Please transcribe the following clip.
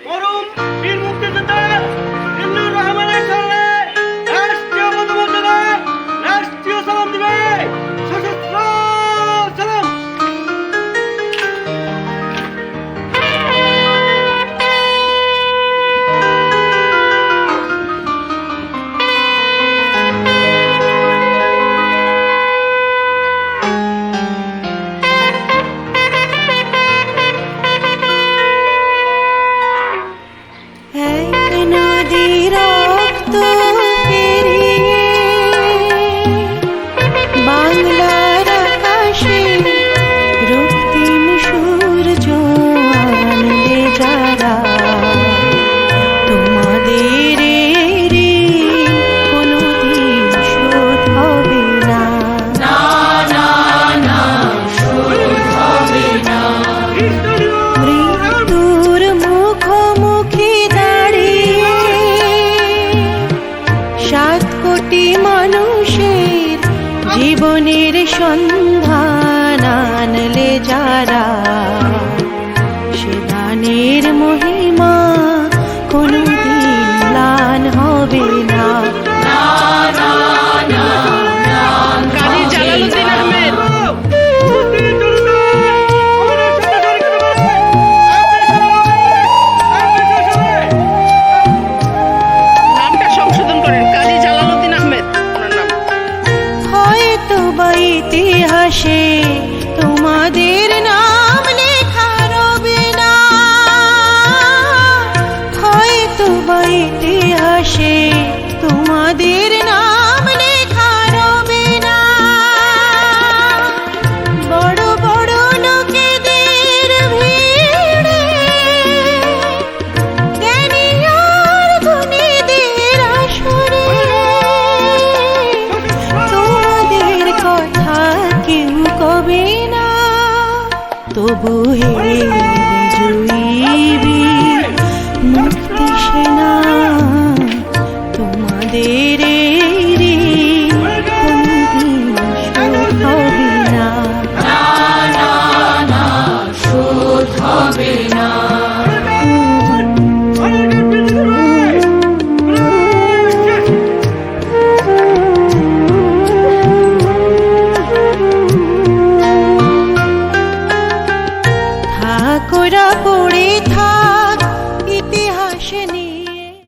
মরুম বীর মুক্তিযোদ্ধা জিল্লুর রহমানের সামনে রাষ্ট্রীয় পদমর্যাদায় রাষ্ট্রীয় সালাম দিবে। সশস্ত্র সালাম। জীবনের সন্ধান আনলে যারা, সে দানের মহিমা কোনদিন ম্লান হবে না। কাজী জালালউদ্দিন আহমেদ। নামটা সংশোধন করেন, কাজী জালালউদ্দিন আহমেদ ওনার নাম। হয়তো বা ইতিহাসে তোমাদের নাম লেখা রবে না, হয়তো বা ইতিহাসে তোমাদের নাম লেখা রবে না। বড় বড় লোকেদের ভিড়ে জ্ঞানী আর গুণীদের আসরে তোমাদের কথা কেউ কবে না। তবু হে